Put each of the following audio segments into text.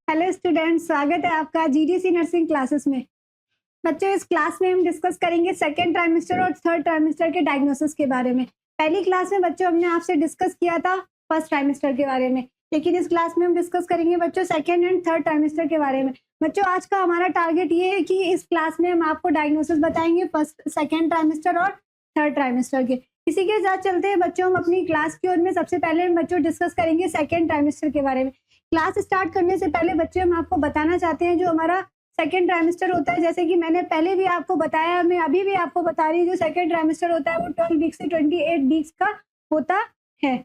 Hello students, स्वागत है आपका जीडीसी नर्सिंग क्लासेस में। बच्चों, इस क्लास में हम डिस्कस करेंगे सेकेंड ट्राइमेस्टर और थर्ड ट्राइमेस्टर के डायग्नोसिस के बारे में। पहली क्लास में बच्चों हमने आपसे डिस्कस किया था फर्स्ट ट्राइमेस्टर के बारे में, लेकिन इस क्लास में हम डिस्कस करेंगे बच्चों सेकेंड एंड थर्ड ट्राइमेस्टर के बारे में। बच्चों, आज का हमारा टारगेट ये है कि इस क्लास में हम आपको डायग्नोसिस बताएंगे फर्स्ट सेकेंड ट्राइमेस्टर और थर्ड ट्राइमेस्टर के। इसी के साथ चलते हैं बच्चों, हम अपनी क्लास की ओर में सबसे पहले हम बच्चों डिस्कस करेंगे सेकेंड ट्राइमेस्टर के बारे में। क्लास स्टार्ट करने से पहले बच्चे हम आपको बताना चाहते हैं जो हमारा सेकेंड ट्राइमेस्टर होता है, जैसे कि मैंने पहले भी आपको बताया, मैं अभी भी आपको बता रही हूँ, जो सेकेंड ट्राइमेस्टर होता है वो 12 वीक से 28 वीक्स का होता है।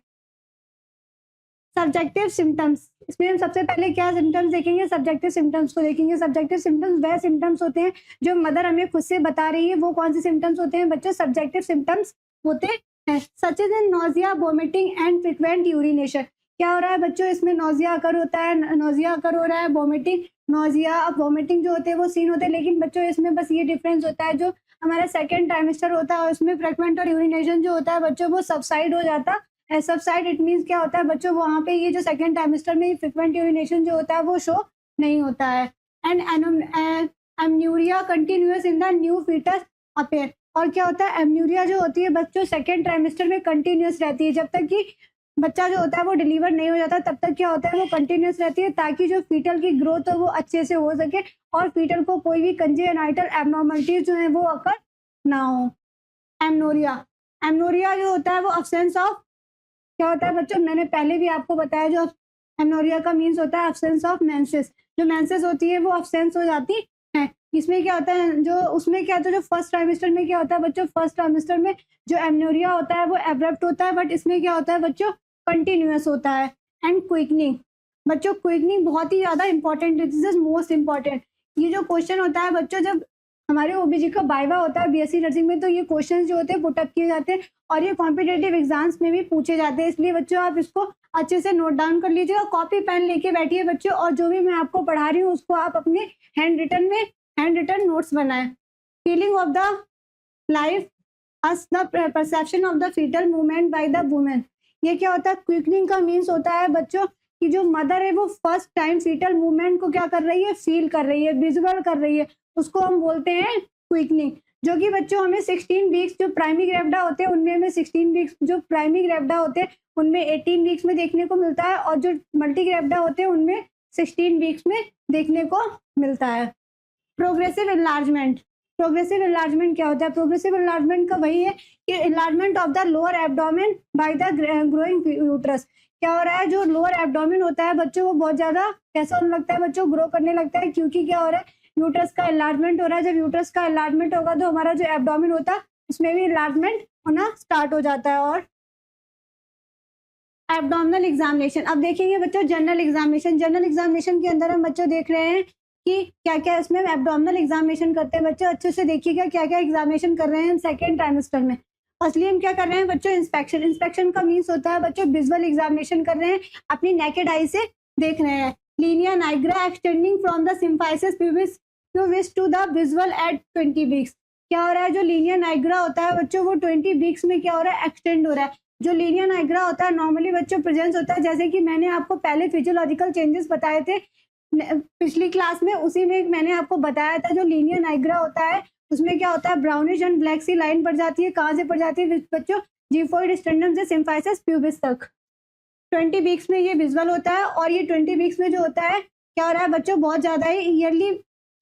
सब्जेक्टिव सिम्टम्स, इसमें हम सबसे पहले क्या सिम्टम्स देखेंगे, सब्जेक्टिव सिम्टम्स को देखेंगे। सब्जेक्टिव सिम्टम्स वह सिम्टम्स होते हैं जो मदर हमें खुद से बता रही है। वो कौन से सिम्टम्स होते हैं बच्चों? सब्जेक्टिव सिम्टम्स होते हैं, such as nausea, vomiting and frequent urination. क्या हो रहा है बच्चों? इसमें नोजिया अकर होता है, नोजिया अकर हो रहा है, वोमिटिंग, नोजिया, अब वोमिटिंग जो होते हैं वो सीन होते हैं, लेकिन बच्चों इसमें बस ये डिफरेंस होता है, जो हमारा सेकेंड ट्राइमेस्टर होता है उसमें फ्रिक्वेंट और यूरिनेशन जो होता है बच्चों वो सबसाइड हो जाता है। सबसाइड इट मीन्स क्या होता है बच्चों, वहाँ पे ये जो सेकेंड ट्राइमेस्टर में फ्रिक्वेंट यूरिनेशन जो होता है वो शो नहीं होता है। And amenorrhoea continuous in the new foetus appear. और क्या होता है? एमन्यूरिया जो होती है बच्चों सेकेंड ट्राइमेस्टर में कंटिन्यूअस रहती है, जब तक कि बच्चा जो होता है वो डिलीवर नहीं हो जाता तब तक क्या होता है वो कंटिन्यूअस रहती है, ताकि जो फीटल की ग्रोथ है वो अच्छे से हो सके और फीटल को कोई भी कंजेनाइटल एबनॉर्मलिटीज जो है वो अकर ना हो। एमनोरिया, एमनोरिया जो होता है वो अब्सेंस ऑफ, क्या होता है बच्चों? मैंने पहले भी आपको बताया, जो एमनोरिया का मीन्स होता है अब्सेंस ऑफ मेंसेस। जो मेंसेस होती है वो अब्सेंस हो जाती है। इसमें क्या होता है, जो उसमें क्या होता है, जो फर्स्ट ट्राइमेस्टर में क्या होता है बच्चों, फर्स्ट ट्राइमेस्टर में जो एमनोरिया होता है वो एब्रप्ट होता है, बट इसमें क्या होता है बच्चों, कंटिन्यूअस होता है। एंड क्विकनिंग, बच्चों क्विकनिंग बहुत ही ज़्यादा इंपॉर्टेंट है, दिस इज मोस्ट इंपॉर्टेंट। ये जो क्वेश्चन होता है बच्चों, जब हमारे ओबीजी का वाइवा होता है बीएससी नर्सिंग में, तो ये क्वेश्चन जो होते हैं पुटअप किए जाते हैं और ये कॉम्पिटेटिव एग्जाम्स में भी पूछे जाते हैं। इसलिए बच्चों आप इसको अच्छे से नोट डाउन कर लीजिएगा, कॉपी पेन लेके बैठिए बच्चों, और जो भी मैं आपको पढ़ा रही हूँ उसको आप अपने हैंड रिटन नोट्स बनाएं। Feeling of the life as the perception of the fetal movement by the woman। ये क्या होता है? क्विकनिंग का मीन्स होता है बच्चों कि जो मदर है वो फर्स्ट टाइम फीटल मूवमेंट को क्या कर रही है, फील कर रही है, विजुअल कर रही है, उसको हम बोलते हैं क्विकनिंग। जो कि बच्चों हमें 16 वीक्स जो प्राइमरी ग्रेविडा होते हैं उनमें, हमें 16 वीक्स जो प्राइमरी ग्रेविडा होते हैं उनमें 18 वीक्स में देखने को मिलता है, और जो मल्टी ग्रेविडा होते हैं उनमें 16 वीक्स में देखने को मिलता है। प्रोग्रेसिव इनलार्जमेंट, प्रोग्रेसिव इनलार्जमेंट क्या होता है? प्रोग्रेसिव इनलार्जमेंट का वही है कि enlargement of the lower abdomen by the growing uterus. क्या हो रहा है? जो लोअर एब्डोमेन होता है बच्चों वो बहुत ज्यादा कैसा होने लगता है बच्चों, ग्रो करने लगता है, क्योंकि क्या हो रहा है, यूट्रस का इनलार्जमेंट हो रहा है। जब यूट्रस का इनलार्जमेंट होगा तो हमारा जो एब्डोमेन होता है उसमें भी इनलार्जमेंट होना स्टार्ट हो जाता है। और एब्डोमिनल एग्जामिनेशन, अब देखेंगे बच्चों जनरल एग्जामिनेशन। जनरल एग्जामिनेशन के अंदर हम बच्चों देख रहे हैं कि क्या क्या इसमें एब्डोमिनल एग्जामिनेशन करते हैं बच्चों। अच्छे से देखिएगा क्या क्या एग्जामिनेशन कर रहे हैं सेकेंड ट्राइमेस्टर में। फर्स्टली हम क्या कर रहे हैं बच्चों, इंस्पेक्शन। इंस्पेक्शन का मीन्स होता है बच्चों विजुअल एग्जामिनेशन कर रहे हैं, अपनी नेकेड आई से देख रहे हैं। Linea nigra extending from the symphysis pubis to the visual at 20 weeks. क्या हो रहा है? जो लीनिया नाइग्रा होता है बच्चों वो 20 वीक्स में क्या हो रहा है, एक्सटेंड हो रहा है। जो लीनिया नाइग्रा होता है नॉर्मली बच्चों प्रेजेंस होता है, जैसे कि मैंने आपको पहले फिजियोलॉजिकल चेंजेस बताए थे पिछली क्लास में, उसी में मैंने आपको बताया था जो लीनिया नाइग्रा होता है उसमें क्या होता है, brownish and black C line पड़ जाती है। कहाँ से पड़ जाती है बच्चों? जिफोइड स्टेंडम से सिम्फाइसिस प्यूबिस तक। 20 वीक्स में ये विजुअल होता है, और ये 20 वीक्स में जो होता है क्या हो रहा है बच्चों, बहुत ज्यादा ही ईयरली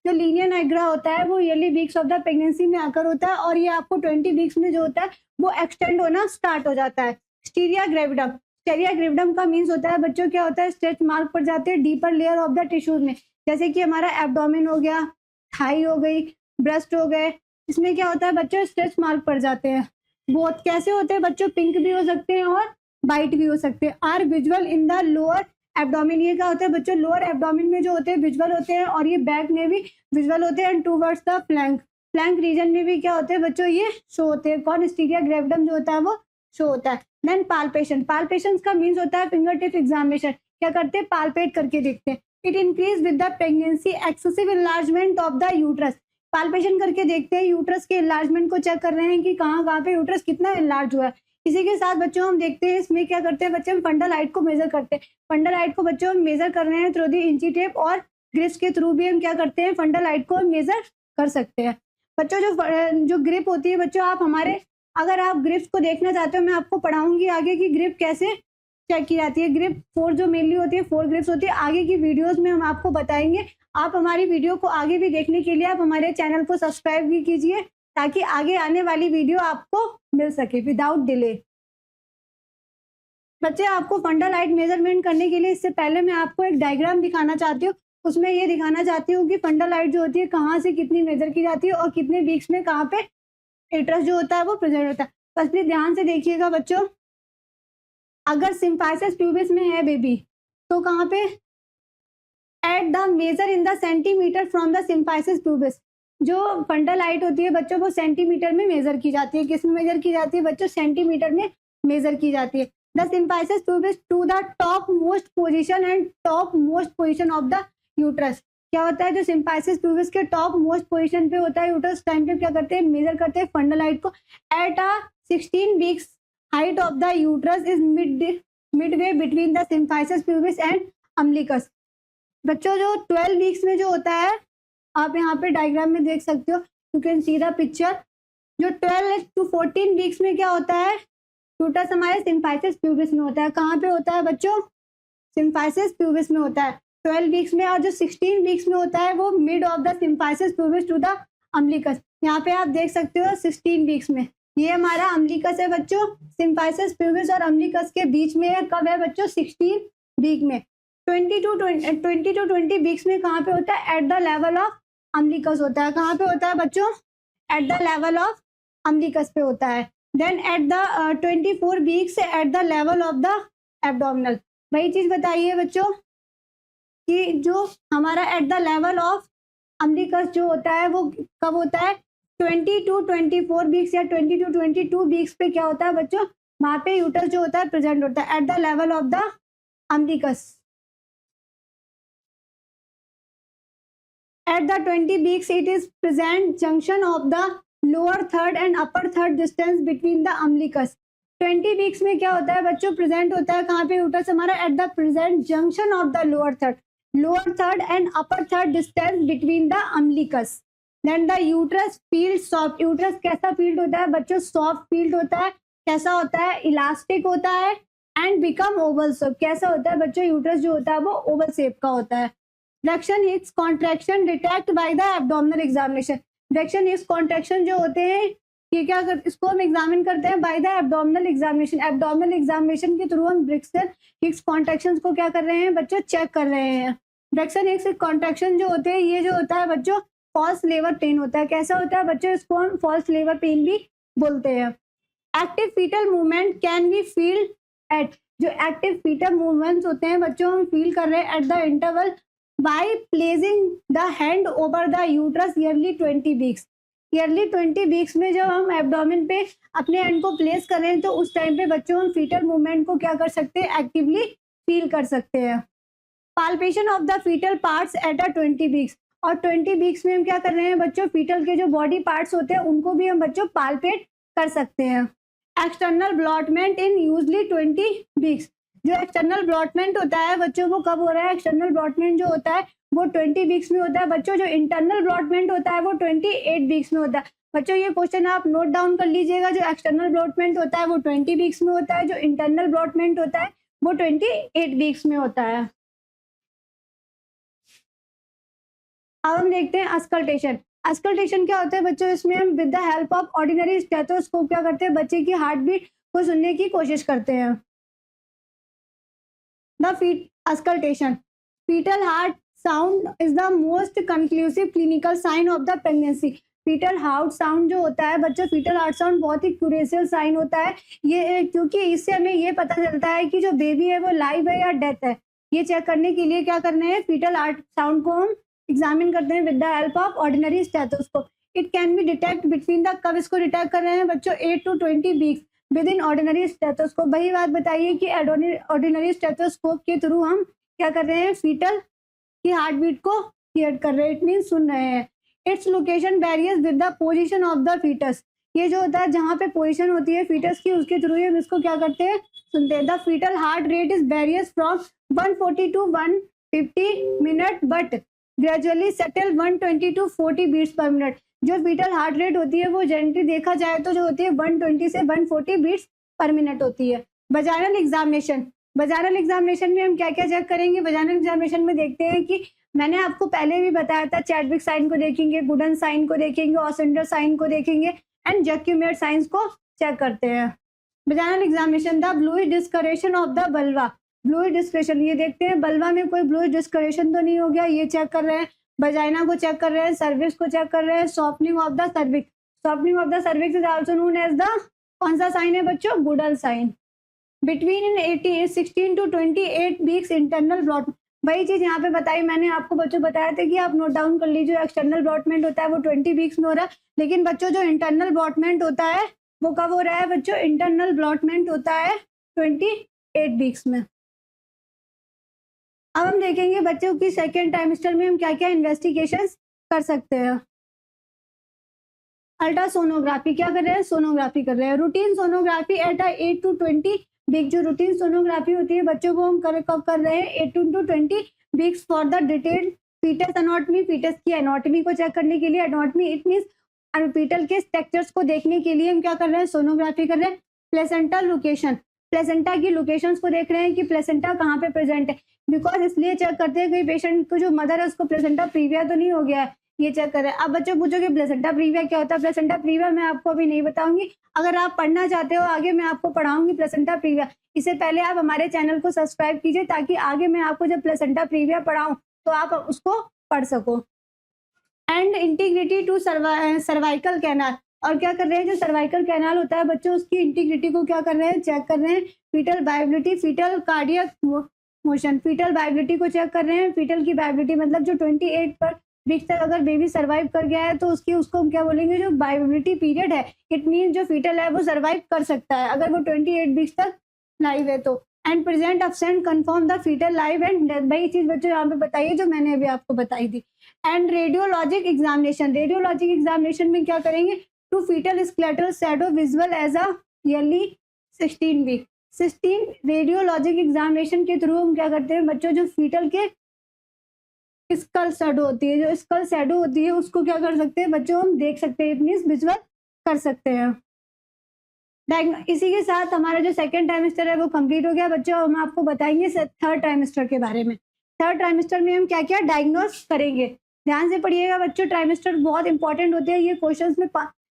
जो लीनिया नाइग्रा होता है वो yearly weeks of the pregnancy में आकर होता है, और ये आपको 20 वीक्स में जो होता है वो एक्सटेंड होना स्टार्ट हो जाता है। स्टीरिया ग्रेविडम, स्टीरिया ग्रेविडम का मीन्स होता है बच्चों क्या होता है, स्ट्रेच मार्क पड़ जाते हैं deeper layer of the tissues में, जैसे कि हमारा एब्डोमेन हो गया, थाई हो गई, ब्रेस्ट हो गए, इसमें क्या होता है बच्चों स्ट्रेच मार्क पड़ जाते हैं। बहुत कैसे होते हैं बच्चों? पिंक भी हो सकते हैं और वाइट भी हो सकते हैं। Are visual in the lower abdomen, ये क्या होता है बच्चों, लोअर एब्डोमेन में जो होते हैं विजुअल होते हैं, और ये बैक में भी विजुअल होते हैं, and towards the flank, flank region में भी क्या होते हैं बच्चों, ये शो होते हैं। कौन? स्टीरिया ग्रेविडम जो होता है वो शो होता है। देन पाल्पेशन, पाल्पेशन का मीन्स होता है फिंगर टिप एग्जामिनेशन। क्या करते हैं? पाल्पेट करके देखते हैं। It increase with the pregnancy, excessive enlargement of the uterus. Palpation करके देखते हैं, यूट्रस के इनलार्जमेंट को चेक कर रहे हैं कि कहाँ कहाँ पे यूट्रस कितना इनलार्ज हुआ है। इसी के साथ बच्चों हम देखते हैं इसमें क्या करते हैं बच्चे, हम फंडल हाइट को मेजर करते हैं। फंडल हाइट को बच्चों हम मेजर कर रहे हैं थ्रू दी इंची टेप, और ग्रिप्स के थ्रू भी हम क्या करते हैं फंडल हाइट को मेजर कर सकते हैं। बच्चों जो ग्रिप होती है बच्चों, आप हमारे अगर आप ग्रिप्स को देखना चाहते हो, मैं आपको पढ़ाऊंगी आगे की ग्रिप कैसे चेक की जाती है। ग्रिप 4 जो मेनली होती है 4 ग्रिप्स होती है, आगे की वीडियोस में हम आपको बताएंगे। आप हमारी वीडियो को आगे भी देखने के लिए आप हमारे चैनल को सब्सक्राइब भी कीजिए, ताकि आगे आने वाली वीडियो आपको मिल सके विदाउट डिले। बच्चे आपको फंडल हाइट मेजरमेंट करने के लिए इससे पहले मैं आपको एक डायग्राम दिखाना चाहती हूँ। उसमें ये दिखाना चाहती हूँ कि फंडल हाइट जो होती है कहाँ से कितनी मेजर की जाती है और कितने वीक्स में कहाँ पे यूट्रस जो होता है वो प्रेजेंट होता है। बस प्लीज ध्यान से देखिएगा बच्चों, अगर सिम्फाइसिस प्यूबिस में है बेबी तो कहाँ पे, at the major in the centimetre from the symphysis pubis. जो फंडल हाइट होती है बच्चों वो सेंटीमीटर में मेजर की जाती है। किस में मेजर की जाती है बच्चों, सेंटीमीटर में मेजर की जाती है। The symphysis pubis to the top most position and top most position of the uterus. क्या होता है, जो सिम्फाइसिस प्यूबिस के टॉप मोस्ट पोजीशन पे होता है यूट्रस, टाइम पे क्या करते हैं मेजर करते हैं फंडल हाइट को। At a 16 weeks height of the uterus is Midway between the symphysis pubis and umbilicus. बच्चों जो 12 वीक्स में जो होता है, आप यहाँ पे डायग्राम में देख सकते हो, you can see the picture. जो 12 to 14 वीक्स में क्या होता है, यूट्रस हमारे सिम्फाइसिस प्यूबिस में होता है। कहाँ पे होता है बच्चों, सिम्फाइसिस प्यूबिस में होता है 12 वीक्स में। और जो 16 वीक्स में होता है वो mid of the symphysis pubis to the umbilicus. यहाँ पे आप देख सकते हो 16 वीक्स में ये हमारा अम्बिलिकस है बच्चों। सिम्फाइसिस प्यूबिस और अम्बिलिकस के बीच में कब है बच्चों, 16 वीक में। 20 to 20 वीक्स में कहाँ पे होता है, at the level of umbilicus होता है। कहाँ पे होता है बच्चों, at the level of umbilicus पे होता है। Then at the 24 weeks at the level of the abdominal. वही चीज बताइए बच्चों कि जो हमारा at the level of umbilicus जो होता है वो कब होता है, 20 to 24 वीक्स या 20 to 22 वीक्स पे क्या होता है बच्चों, वहां पे यूट्रस जो होता है प्रेजेंट होता है at the level of the umbilicus. At the 20 weeks, it is present junction of the lower third and upper third distance between the umbilicus. 20 weeks में क्या होता है बच्चों, प्रेजेंट होता है कहाँ पे यूट्रस हमारा, at the present junction of the lower third and upper third distance between the umbilicus. Then the uterus field soft. Uterus कैसा फील्ड होता है बच्चों, सॉफ्ट फील्ड होता है। कैसा होता है, इलास्टिक होता है। And become Oval shape. कैसा होता है बच्चों, यूट्रस जो होता है वो ओवल शेप का होता है। Braxton Hicks contraction detect by the abdominal examination. Braxton Hicks contraction जो होते हैं ये क्या कर, इसको हम एग्जामिन करते हैं by the abdominal examination. Abdominal examination के थ्रू हम ब्रैक्सन हिक्स कॉन्ट्रैक्शन को क्या कर रहे हैं बच्चों, चेक कर रहे हैं। ब्रैक्सन हिक्स कॉन्ट्रैक्शन जो होते हैं ये जो होता है बच्चों फॉल्स लेबर पेन होता है। कैसा होता है बच्चों, इसको हम फॉल्स लेबर पेन भी बोलते हैं। Active fetal movement can be feel at. जो एक्टिव फीटल मूवमेंट्स होते हैं बच्चों हम फील कर रहे हैं at the interval by placing the hand over the uterus yearly 20 weeks. Yearly 20 weeks में जब हम एब्डोमेन पे अपने हैंड को प्लेस कर रहे हैं तो उस टाइम पे बच्चों हम फीटल मूवमेंट को क्या कर सकते हैं, एक्टिवली फील कर सकते हैं। Palpation of the fetal parts at a 20 weeks. और 20 वीक्स में हम क्या कर रहे हैं बच्चों, फीटल के जो बॉडी पार्ट्स होते हैं उनको भी हम बच्चों पाल्पेट कर सकते हैं। एक्सटर्नल ब्लॉटमेंट इन यूजली 20 वीक्स। जो एक्सटर्नल ब्लॉटमेंट होता है बच्चों वो कब हो रहा है, एक्सटर्नल ब्लॉटमेंट जो होता है वो 20 वीक्स में होता है बच्चों। जो इंटरनल ब्लॉटमेंट होता है वो 28 वीक्स में होता है। बच्चों ये क्वेश्चन आप नोट डाउन कर लीजिएगा, जो एक्सटर्नल ब्लॉटमेंट होता है वो 20 वीक्स में होता है, जो इंटरनल ब्लॉटमेंट होता है वो 28 वीक्स में होता है। अब हम देखते हैं अस्कल्टेशन। अस्कल्टेशन क्या होता है बच्चों, इसमें हम with the help of ordinary stethoscope क्या करते हैं, बच्चे की हार्ट बीट को सुनने की कोशिश करते हैं। The auscultation fetal heart sound is the most conclusive clinical sign of the pregnancy. fetal heart sound जो होता है बच्चों, fetal heart sound बहुत ही क्यूरेशियल साइन होता है ये, क्योंकि इससे हमें ये पता चलता है कि जो बेबी है वो लाइव है या डेथ है। ये चेक करने के लिए क्या करना है, fetal heart sound को हम एग्जामिन करते हैं with the help of ordinary stethoscope. It can be detect between the, कब इसको डिटेक्ट कर रहे हैं बच्चों, 8 to 20 weeks with in ordinary stethoscope. वही बात बताइए कि ऑर्डिनरी स्टेथोस्कोप के थ्रू हम क्या कर रहे हैं, फीटल की हार्ट बीट को हियर कर रहे हैं, इट मीन सुन रहे हैं। Its location varies with the position of the fetus. ये जो होता है जहाँ पे पोजीशन होती है फीटस की, उसके थ्रू ही हम इसको क्या करते हैं, सुनते हैं। The fetal heart rate is varies from 140 to 150 minute but gradually settle 120 to 40 beats per minute. जो फीटल हार्ट रेट होती है वो जनरली देखा जाए तो जो होती है 120 से 140 बीट्स पर मिनट होती है। वजाइनल एग्जामिनेशन, वजाइनल एग्जामिनेशन में हम क्या क्या चेक करेंगे? वजाइनल एग्जामिनेशन में देखते हैं कि मैंने आपको पहले भी बताया था, चैडविक साइन को देखेंगे, गुडन साइन को देखेंगे, ऑसेंडर साइन को देखेंगे एंड जैक्यूमेट साइंस को चेक करते हैं। Vaginal examination, the bluish discolouration of the vulva, bluish discolouration, ये देखते हैं बल्वा में कोई ब्लूइश डिस्करेशन तो नहीं हो गया, ये चेक कर रहे हैं। वजाइना को चेक कर रहे हैं, सर्विक्स को चेक कर रहे हैं, softening of the cervix, softening of the cervix is also known as the, कौन सा साइन है बच्चों? Goodell sign. Between in 16 to 28 weeks internal blot, वही चीज यहाँ पे बताई मैंने आपको बच्चों, बताया था कि आप नोट डाउन कर लीजिए। एक्सटर्नल ब्लॉटमेंट होता है वो 20 वीक्स में हो रहा है, लेकिन बच्चों जो इंटरनल ब्लॉटमेंट होता है वो कब हो रहा है बच्चों? इंटरनल ब्लॉटमेंट होता है 28 वीक्स में। अब हम देखेंगे बच्चों की सेकेंड ट्राइमेस्टर में हम क्या क्या इन्वेस्टिगेशन कर सकते हैं। अल्ट्रासोनोग्राफी, क्या कर रहे हैं? सोनोग्राफी कर रहे हैं। Routine sonography at 8 to 20 week, जो रूटीन सोनोग्राफी होती है बच्चों को हम कब कर रहे हैं? 8 to 20 weeks for the detailed fetus anatomy, fetus की एनाटॉमी को चेक करने के लिए। एनाटॉमी इट मींस फीटल के स्ट्रक्चर्स को देखने के लिए हम क्या कर रहे हैं? सोनोग्राफी कर रहे हैं। प्लेसेंटा लोकेशन, प्लेसेंटा की लोकेशंस को देख रहे हैं कि प्लेसेंटा कहाँ पे प्रेजेंट है, बिकॉज इसलिए चेक करते हैं कि पेशेंट को जो मदर है उसको प्लेसेंटा प्रीविया तो नहीं हो गया है, ये चेक करें। अब बच्चों पूछोगे प्लेसेंटा प्रीविया क्या होता है? प्लेसेंटा प्रीविया मैं आपको अभी नहीं बताऊंगी, अगर आप पढ़ना चाहते हो आगे मैं आपको पढ़ाऊंगी प्लेसेंटा प्रीविया। इससे पहले आप हमारे चैनल को सब्सक्राइब कीजिए ताकि आगे मैं आपको जब प्लेसेंटा प्रीविया पढ़ाऊं तो आप उसको पढ़ सको। And integrity to cervical canal, और क्या कर रहे हैं? जो सर्वाइकल कैनाल होता है बच्चों उसकी इंटीग्रिटी को क्या कर रहे हैं? चेक कर रहे हैं। Fetal viability, fetal cardiac motion, fetal viability को चेक कर रहे हैं। फीटल की वायबिलिटी मतलब जो 28 पर वीक तक अगर बेबी सर्वाइव कर गया है तो उसको हम क्या बोलेंगे? जो वायबिलिटी पीरियड है, इट मीन जो फीटल है वो सर्वाइव कर सकता है अगर वो 28 वीक्स तक लाइव है तो। And present absent confirm the fetal live and death, वही चीज बच्चों यहाँ पे बताइए जो मैंने अभी आपको बताई थी। And radiologic examination, radiologic examination में क्या करेंगे? To fetal skeletal shadow visual as a early 16 week, 16 radiologic examination के थ्रू हम क्या करते हैं बच्चों? जो फीटल के स्कल शैडो होती है, जो स्कल शैडो होती है उसको क्या कर सकते हैं बच्चों? हम देख सकते हैं, इट मींस विजुअल कर सकते हैं। इसी के साथ हमारा जो सेकेंड ट्राइमेस्टर है वो कंप्लीट हो गया बच्चों। हम आपको बताएंगे थर्ड ट्राइमेस्टर के बारे में। थर्ड ट्राइमेस्टर में हम क्या क्या डायग्नोस करेंगे, ध्यान से पढ़िएगा बच्चों। ट्राइमेस्टर बहुत इंपॉर्टेंट होते हैं, ये क्वेश्चंस में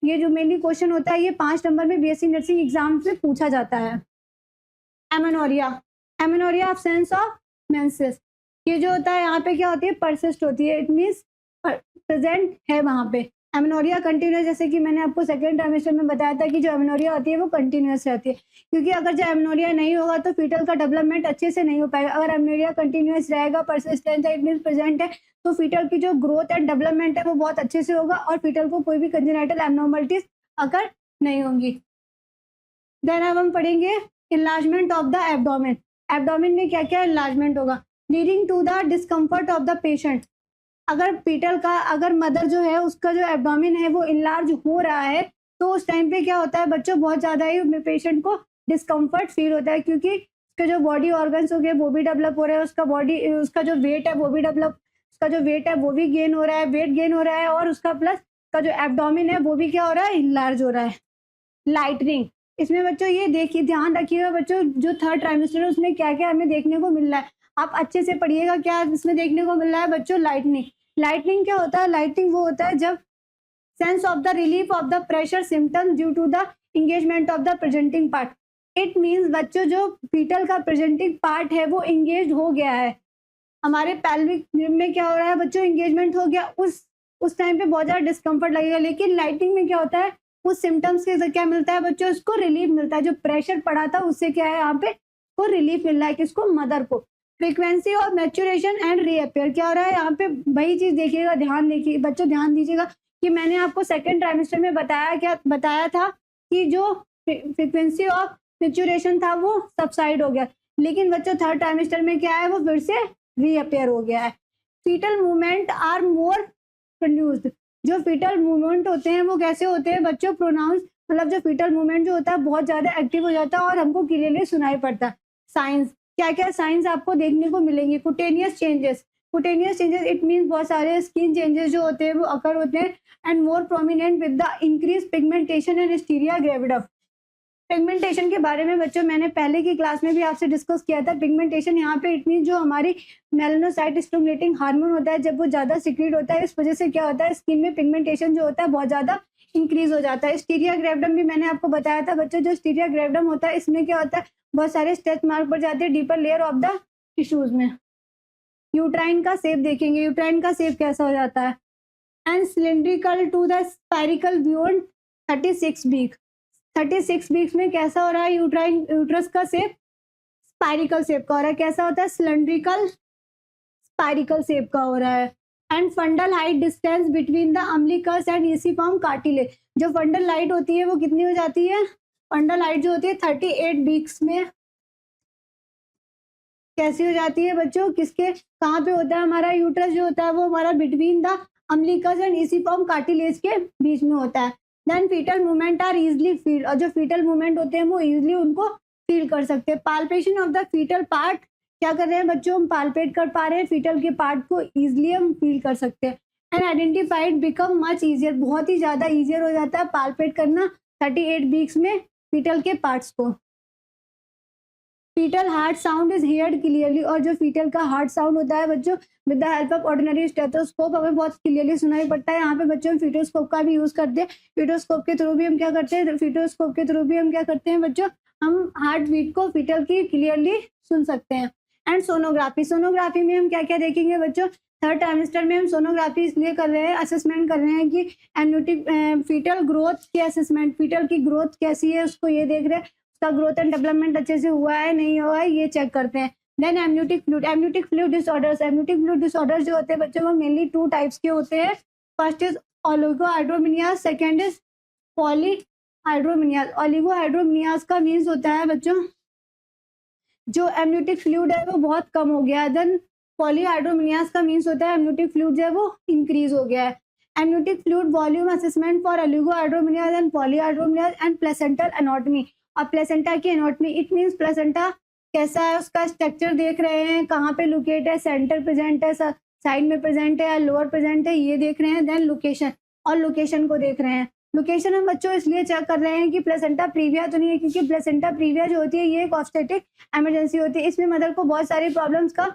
ये जो मेनली क्वेश्चन होता है ये 5 नंबर में बीएससी नर्सिंग एग्जाम से पूछा जाता है। Amenorrhea, amenorrhea absence of menses, ये जो होता है यहाँ पे क्या होती है? परसिस्ट होती है, इट मींस प्रेजेंट है वहाँ पे। एमेनोरिया कंटिन्यूस, जैसे कि मैंने आपको सेकेंड ट्राइमेस्टर में बताया था कि जो एमेनोरिया होती है वो कंटिन्यूस रहती है, क्योंकि अगर जो एमेनोरिया नहीं होगा तो फीटल का डेवलपमेंट अच्छे से नहीं हो पाएगा। अगर एमेनोरिया कंटिन्यूस रहेगा, परसिस्टेंट है, इट मींस प्रेजेंट है, तो फीटल की जो ग्रोथ एंड डेवलपमेंट है वो बहुत अच्छे से होगा और फीटल को कोई भी कंजेनिटल एब्नॉर्मलिटीज अगर नहीं होंगी। देन अब हम पढ़ेंगे enlargement of the abdomen. Abdomen में क्या क्या इनलार्जमेंट होगा? Leading to the discomfort of the patient, अगर फीटल का, अगर मदर जो है उसका जो एब्डोमेन है वो इनलार्ज हो रहा है तो उस टाइम पे क्या होता है बच्चों? बहुत ज़्यादा ही पेशेंट को डिस्कम्फर्ट फील होता है, क्योंकि उसके जो बॉडी ऑर्गन्स हो गए वो भी डेवलप हो रहे हैं, उसका जो वेट है वो भी डेवलप, उसका जो वेट है वो भी गेन हो रहा है, वेट गेन हो रहा है, और उसका प्लस का जो एब्डोमेन है वो भी क्या हो रहा है? इनलार्ज हो रहा है। लाइटनिंग, इसमें बच्चों ये देखिए, ध्यान रखिएगा बच्चों, जो थर्ड ट्राइमेस्टर है उसमें क्या क्या हमें देखने को मिल रहा है, आप अच्छे से पढ़िएगा। क्या इसमें देखने को मिल रहा है बच्चों? लाइटनिंग। लाइटनिंग क्या होता है? लाइटनिंग वो होता है जब sense of the relief of the pressure symptoms due to the engagement of the presenting part. It means बच्चों जो फीटल का प्रेजेंटिंग पार्ट है वो इंगेज हो गया है, हमारे पैल्विक में क्या हो रहा है बच्चों? इंगेजमेंट हो गया, उस टाइम पे बहुत ज़्यादा डिस्कम्फर्ट लगेगा। लेकिन लाइटनिंग में क्या होता है? उस सिम्टम्स के क्या मिलता है बच्चों? उसको रिलीफ मिलता है, जो प्रेशर पड़ा था उससे क्या है यहाँ पे को रिलीफ मिल रहा है, किसको? मदर को। Frequency of maturation and reappear, क्या हो रहा है यहाँ पे? वही चीज देखिएगा, ध्यान देखिए बच्चों, ध्यान दीजिएगा कि मैंने आपको सेकेंड ट्राइमेस्टर में बताया था कि जो फ्रीक्वेंसी ऑफ मैच्योरेशन था वो सबसाइड हो गया, लेकिन बच्चों थर्ड ट्राइमेस्टर में क्या है? वो फिर से रीअपियर हो गया है। Fetal movement are more produced, जो फीटल मूवमेंट होते हैं वो कैसे होते हैं बच्चों, प्रोनाउंस मतलब जो फीटल मूवमेंट जो होता है बहुत ज़्यादा एक्टिव हो जाता है और हमको क्लियरली सुनाई पड़ता है। साइंस, क्या-क्या साइंस आपको देखने को मिलेंगे? Cutaneous changes, cutaneous changes it means बहुत सारे स्किन चेंजेस जो होते हैं वो अकर होते हैं and more prominent with the increase pigmentation and striae gravidarum. Pigmentation के बारे में बच्चों मैंने पहले की क्लास में भी आपसे डिस्कस किया था। पिगमेंटेशन यहाँ पे इट मीन जो हमारी मेलानोसाइट स्टिमुलेटिंग हार्मोन होता है जब वो ज़्यादा सिक्रीट होता है, इस वजह से क्या होता है स्किन में पिगमेंटेशन जो होता है बहुत ज़्यादा इंक्रीज हो जाता है। स्टीरिया ग्रेविडम भी मैंने आपको बताया था बच्चों, जो स्टीरिया ग्रेविडम होता है इसमें क्या होता है बहुत सारे स्ट्रेच मार्क पड़ जाते हैं deeper layer of the tissues में। यूट्राइन का शेप देखेंगे, यूट्राइन का शेप कैसा हो जाता है and cylindrical to the spherical beyond 36 week. 36 weeks में कैसा हो रहा है यूट्राइन यूट्रस का शेप स्पायरिकल शेप का हो रहा है। कैसा होता है सिलिंड्रिकल स्पायरिकल शेप का हो रहा है। And fundal height distance between the umbilicus and ensiform cartilage, जो फंडल हाइट होती है वो कितनी हो जाती है, फंडल हाइट जो होती है 38 वीक्स में कैसी हो जाती है बच्चों, किसके कहाँ पे होता है हमारा यूट्रस जो होता है वो हमारा between the umbilicus and ensiform cartilage के बीच में होता है। Then foetal movement are easily feel, और जो फीटल मूवमेंट होते हैं वो इजली उनको फील कर सकते हैं। Palpation of the fetal part, क्या कर रहे हैं बच्चों हम पाल्पेट कर पा रहे हैं फीटल के पार्ट को इजली हम फील कर सकते हैं। And identified become much easier, बहुत ही ज़्यादा ईजियर हो जाता है पाल्पेट करना 38 वीक्स में फीटल के पार्ट्स को। Fetal heart sound is heard clearly, और जो फीटल का हार्ट साउंड होता है बच्चों with the help of ordinary stethoscope हमें बहुत क्लियरली सुनाई पड़ता है। यहाँ पे बच्चों हम फीटोस्कोप का भी यूज करते हैं। फीटोस्कोप के थ्रू भी हम क्या करते हैं, फीटोस्कोप के थ्रू भी हम क्या करते हैं बच्चों, हम हार्ट बीट को फीटल की क्लियरली सुन सकते हैं। एंड सोनोग्राफी, सोनोग्राफी में हम क्या क्या देखेंगे बच्चों, थर्ड ट्राइमेस्टर में हम सोनोग्राफी इसलिए कर रहे हैं, असेसमेंट कर रहे हैं कि एमनियोटिक फीटल ग्रोथ की असेसमेंट, फीटल की ग्रोथ कैसी है उसको ये देख रहे हैं, उसका ग्रोथ एंड डेवलपमेंट अच्छे से हुआ है नहीं हुआ है ये चेक करते हैं। Then amniotic fluid, amniotic fluid disorders, amniotic fluid disorders जो होते हैं बच्चों वो मेनली 2 टाइप्स के होते हैं। First is oligohydramnios, second is polyhydramnios. Oligohydramnios का मीन्स होता है बच्चों जो एमनियोटिक फ्लूइड है वो बहुत कम हो गया है। देन पॉलीहाइड्रोमिनियाज का मीन्स होता है एमनियोटिक फ्लूइड जो है वो इंक्रीज हो गया है। Amniotic fluid volume assessment for oligohydramnios and polyhydramnios and placental anatomy, और प्लेसेंटा की एनाटॉमी इट मीन्स प्लेसेंटा कैसा है उसका स्ट्रक्चर देख रहे हैं, कहाँ पे लोकेट है, सेंटर प्रेजेंट है, साइड में प्रेजेंट है या लोअर प्रेजेंट है ये देख रहे हैं। देन लोकेशन, और लोकेशन को देख रहे हैं। लोकेशन हम बच्चों इसलिए चेक कर रहे हैं कि प्लेसेंटा प्रीविया तो नहीं है, क्योंकि प्लेसेंटा प्रीविया जो होती है ये एक ऑब्स्टेटिक इमरजेंसी होती है, इसमें मदर को बहुत सारी प्रॉब्लम्स का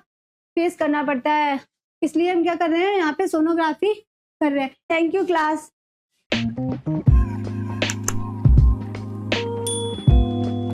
फेस करना पड़ता है, इसलिए हम क्या कर रहे हैं यहाँ पे सोनोग्राफी कर रहे हैं। Thank you class.